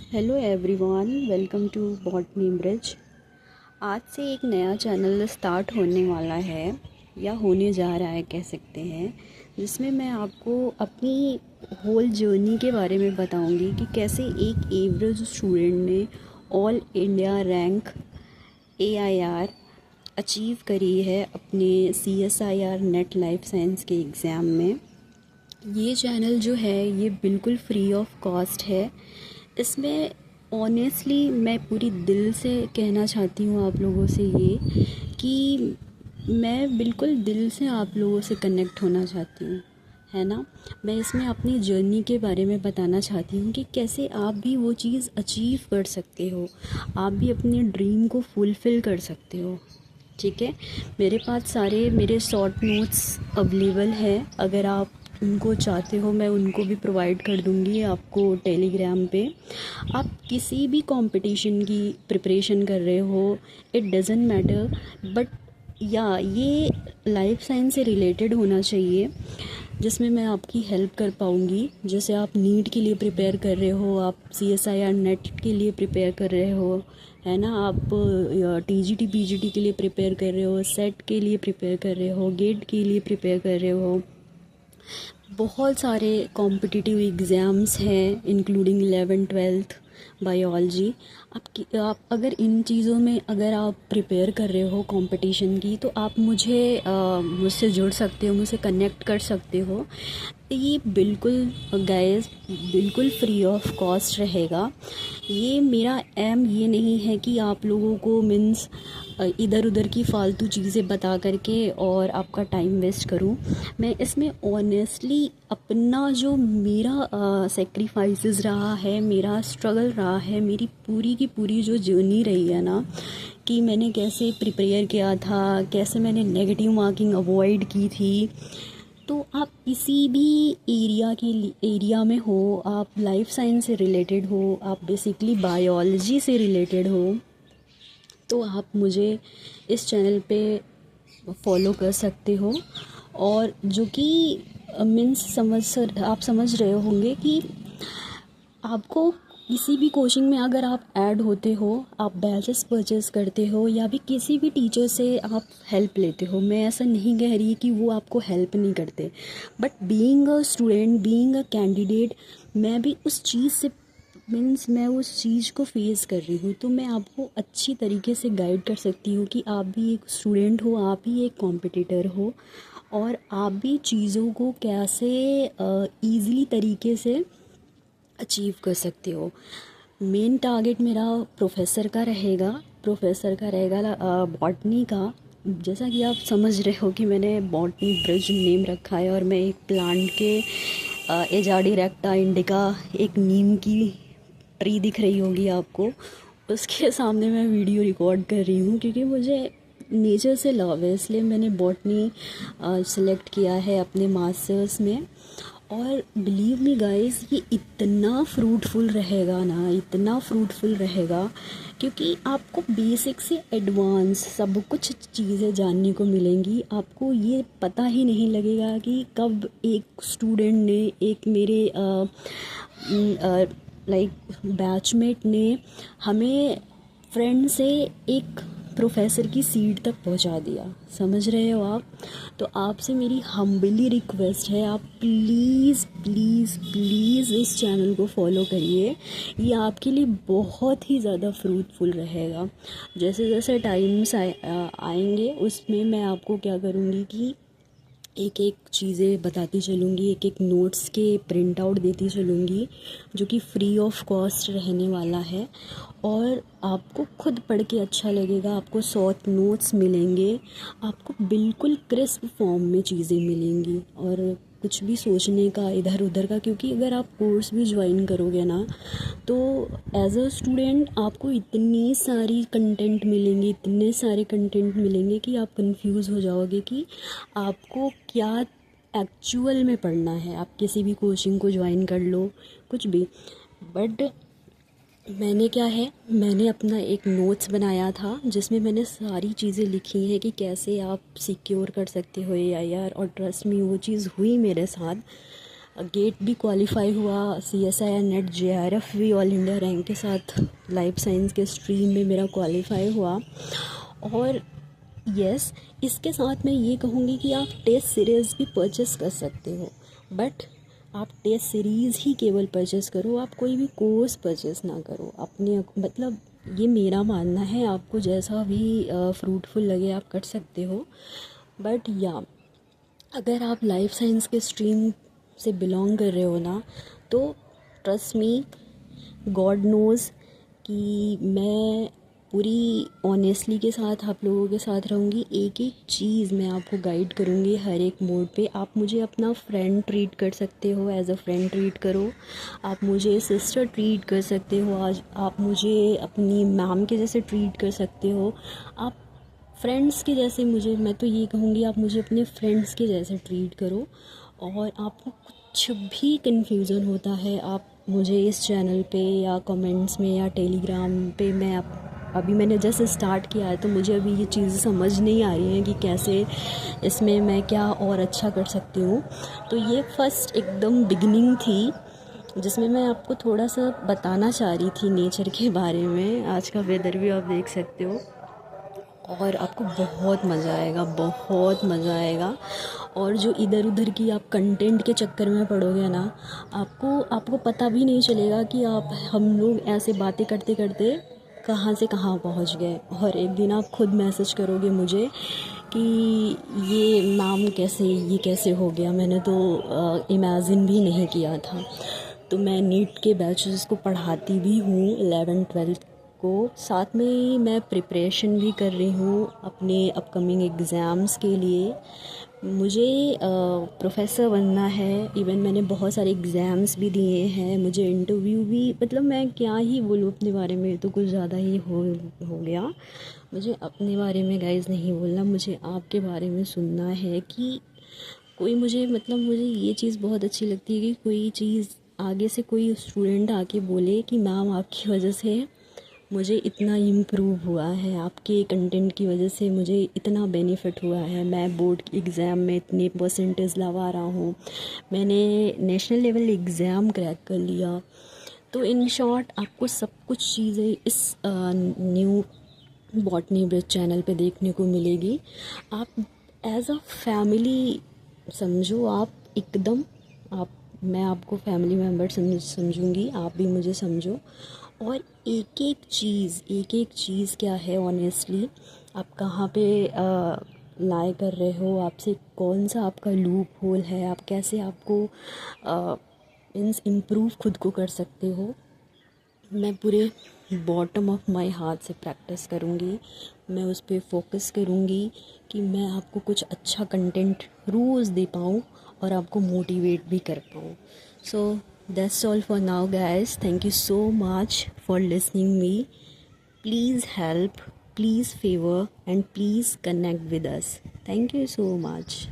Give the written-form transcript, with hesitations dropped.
Hello everyone, welcome to Botany Bridge. आज से एक नया चैनल स्टार्ट होने वाला है या होने जा रहा है कह सकते हैं, जिसमें मैं आपको अपनी होल जर्नी के बारे में बताऊंगी कि कैसे एक एवरेज स्टूडेंट ने all India rank AIR achieve करी है अपने CSIR नेट लाइफ साइंस के एग्ज़ाम में। ये चैनल जो है ये बिल्कुल फ्री ऑफ कॉस्ट है। इसमें ऑनेस्टली मैं पूरी दिल से कहना चाहती हूँ आप लोगों से ये कि मैं बिल्कुल दिल से आप लोगों से कनेक्ट होना चाहती हूँ, है ना। मैं इसमें अपनी जर्नी के बारे में बताना चाहती हूँ कि कैसे आप भी वो चीज़ अचीव कर सकते हो, आप भी अपने ड्रीम को फुलफ़िल कर सकते हो। ठीक है, मेरे पास सारे मेरे शॉर्ट नोट्स अवेलेबल हैं। अगर आप उनको चाहते हो मैं उनको भी प्रोवाइड कर दूँगी आपको टेलीग्राम पे। आप किसी भी कंपटीशन की प्रिपरेशन कर रहे हो, इट डज़न्ट मैटर, बट या ये लाइफ साइंस से रिलेटेड होना चाहिए जिसमें मैं आपकी हेल्प कर पाऊँगी। जैसे आप नीट के लिए प्रिपेयर कर रहे हो, आप CSIR नेट के लिए प्रिपेयर कर रहे हो, है ना, आप TGT PGT के लिए प्रिपेयर कर रहे हो, सेट के लिए प्रिपेयर कर रहे हो, गेट के लिए प्रिपेयर कर रहे हो। बहुत सारे कॉम्पिटिटिव एग्ज़ाम्स हैं इंक्लूडिंग 11th-12th बायोलॉजी। आप अगर इन चीज़ों में अगर आप प्रिपेयर कर रहे हो कंपटीशन की, तो आप मुझसे जुड़ सकते हो, मुझसे कनेक्ट कर सकते हो। ये बिल्कुल गाइस बिल्कुल फ्री ऑफ कॉस्ट रहेगा। ये मेरा एम ये नहीं है कि आप लोगों को मीन्स इधर उधर की फ़ालतू चीज़ें बता करके और आपका टाइम वेस्ट करूं। मैं इसमें ऑनेस्टली अपना जो मेरा सेक्रीफाइसेस रहा है, मेरा स्ट्रगल रहा है, मेरी पूरी की पूरी जो जर्नी रही है ना, कि मैंने कैसे प्रिपेयर किया था, कैसे मैंने नेगेटिव मार्किंग अवॉइड की थी। तो आप किसी भी एरिया में हो, आप लाइफ साइंस से रिलेटेड हो, आप बेसिकली बायोलॉजी से रिलेटेड हो, तो आप मुझे इस चैनल पे फॉलो कर सकते हो। और जो कि आप समझ रहे होंगे कि आपको किसी भी कोचिंग में अगर आप ऐड होते हो, आप बैचेस परचेस करते हो या भी किसी भी टीचर से आप हेल्प लेते हो, मैं ऐसा नहीं कह रही कि वो आपको हेल्प नहीं करते, but being a student, being a candidate, मैं भी उस चीज़ से मैं उस चीज़ को फेस कर रही हूँ, तो मैं आपको अच्छी तरीके से गाइड कर सकती हूँ कि आप भी एक स्टूडेंट हो, आप भी एक कॉम्पिटिटर हो, और आप भी चीज़ों को कैसे ईज़िली तरीके से अचीव कर सकते हो। मेन टारगेट मेरा प्रोफेसर का रहेगा बॉटनी का। जैसा कि आप समझ रहे हो कि मैंने बॉटनी ब्रिज नेम रखा है, और मैं एक प्लांट के एजाडी रेक्टा इंडिका, एक नीम की ट्री दिख रही होगी आपको, उसके सामने मैं वीडियो रिकॉर्ड कर रही हूँ क्योंकि मुझे नेचर से लव है, इसलिए मैंने बॉटनी सेलेक्ट किया है अपने मास्टर्स में। और बिलीव मी गाइस, ये इतना फ्रूटफुल रहेगा ना, इतना फ्रूटफुल रहेगा, क्योंकि आपको बेसिक से एडवांस सब कुछ चीज़ें जानने को मिलेंगी। आपको ये पता ही नहीं लगेगा कि कब एक स्टूडेंट ने, एक मेरे बैचमेट ने हमें फ्रेंड से एक प्रोफेसर की सीट तक पहुंचा दिया। समझ रहे हो आप। तो आपसे मेरी हम्बली रिक्वेस्ट है, आप प्लीज़ प्लीज़ प्लीज़ इस चैनल को फॉलो करिए। ये आपके लिए बहुत ही ज़्यादा फ्रूटफुल रहेगा। जैसे जैसे टाइम्स आएंगे, उसमें मैं आपको क्या करूँगी कि एक एक चीज़ें बताती चलूँगी, एक एक नोट्स के प्रिंट आउट देती चलूँगी, जो कि फ्री ऑफ कॉस्ट रहने वाला है। और आपको खुद पढ़ के अच्छा लगेगा, आपको शॉर्ट नोट्स मिलेंगे, आपको बिल्कुल क्रिस्प फॉर्म में चीज़ें मिलेंगी, और कुछ भी सोचने का इधर उधर का, क्योंकि अगर आप कोर्स भी ज्वाइन करोगे ना, तो एज अ स्टूडेंट आपको इतनी सारी कंटेंट मिलेंगे, इतने सारे कंटेंट मिलेंगे कि आप कंफ्यूज हो जाओगे कि आपको क्या एक्चुअल में पढ़ना है। आप किसी भी कोचिंग को ज्वाइन कर लो, कुछ भी, बट मैंने अपना एक नोट्स बनाया था जिसमें मैंने सारी चीज़ें लिखी हैं कि कैसे आप सिक्योर कर सकते हो AIR, और ट्रस्ट मी वो चीज़ हुई मेरे साथ। गेट भी क्वालिफाई हुआ, CSIR नेट JRF भी ऑल इंडिया रैंक के साथ लाइफ साइंस के स्ट्रीम में मेरा क्वालिफाई हुआ। और यस, इसके साथ मैं ये कहूँगी कि आप टेस्ट सीरीज़ भी परचेस कर सकते हो, बट आप टेस्ट सीरीज़ ही केवल परचेस करो, आप कोई भी कोर्स परचेस ना करो। अपने मतलब ये मेरा मानना है, आपको जैसा भी फ्रूटफुल लगे आप कर सकते हो। बट या अगर आप लाइफ साइंस के स्ट्रीम से बिलोंग कर रहे हो ना, तो ट्रस्ट मी, गॉड नोज़ कि मैं पूरी ऑनेस्टली के साथ आप लोगों के साथ रहूँगी। एक एक चीज़ मैं आपको गाइड करूँगी हर एक मोड पे। आप मुझे अपना फ्रेंड ट्रीट कर सकते हो, एज अ फ्रेंड ट्रीट करो। आप मुझे सिस्टर ट्रीट कर सकते हो, आज आप मुझे अपनी मैम के जैसे ट्रीट कर सकते हो। आप फ्रेंड्स के जैसे, मुझे, मैं तो ये कहूँगी आप मुझे अपने फ्रेंड्स के जैसे ट्रीट करो। और आपको कुछ भी कन्फ्यूज़न होता है, आप मुझे इस चैनल पे या कमेंट्स में या टेलीग्राम पे, अभी मैंने जैसे स्टार्ट किया है तो मुझे अभी ये चीज़ें समझ नहीं आ रही हैं कि कैसे इसमें मैं क्या और अच्छा कर सकती हूँ। तो ये फर्स्ट एकदम बिगिनिंग थी जिसमें मैं आपको थोड़ा सा बताना चाह रही थी नेचर के बारे में। आज का वेदर भी आप देख सकते हो, और आपको बहुत मज़ा आएगा, बहुत मज़ा आएगा। और जो इधर उधर की आप कंटेंट के चक्कर में पड़ोगे ना, आपको पता भी नहीं चलेगा कि हम लोग ऐसे बातें करते करते कहाँ से कहाँ पहुँच गए। और एक दिन आप खुद मैसेज करोगे मुझे कि ये नाम ये कैसे हो गया, मैंने तो इमेजिन भी नहीं किया था। तो मैं नीट के बैचेस को पढ़ाती भी हूँ, 11th-12th को, साथ में ही मैं प्रिपरेशन भी कर रही हूँ अपने अपकमिंग एग्ज़ाम्स के लिए। मुझे प्रोफेसर बनना है। इवन मैंने बहुत सारे एग्ज़ाम्स भी दिए हैं, मुझे इंटरव्यू भी, मतलब मैं क्या ही बोलूँ अपने बारे में, तो कुछ ज़्यादा ही हो गया। मुझे अपने बारे में गाइज़ नहीं बोलना, मुझे आपके बारे में सुनना है कि कोई मुझे, मतलब मुझे ये चीज़ बहुत अच्छी लगती है कि कोई चीज़ आगे से कोई स्टूडेंट आके बोले कि मैम आपकी वजह से मुझे इतना इम्प्रूव हुआ है, आपके कंटेंट की वजह से मुझे इतना बेनिफिट हुआ है, मैं बोर्ड एग्ज़ाम में इतने परसेंटेज लगा रहा हूँ, मैंने नेशनल लेवल एग्ज़ाम क्रैक कर लिया। तो इन शॉर्ट आपको सब कुछ चीज़ें इस न्यू बॉटनी ब्रिज चैनल पे देखने को मिलेगी। आप एज अ फैमिली समझो, आप एकदम, मैं आपको फैमिली मेम्बर समझूंगी, आप भी मुझे समझो। और एक एक चीज़ क्या है, ऑनेस्टली आप कहाँ पे लाई कर रहे हो, आपसे कौन सा आपका लूप होल है, आप कैसे आपको मीन्स इम्प्रूव खुद को कर सकते हो। मैं पूरे बॉटम ऑफ माय हार्ट से प्रैक्टिस करूँगी, मैं उस पर फोकस करूँगी कि मैं आपको कुछ अच्छा कंटेंट रोज़ दे पाऊँ और आपको मोटिवेट भी कर पाऊँ। So that's all for now guys, thank you so much for listening me. Please help, please favour and please connect with us. Thank you so much.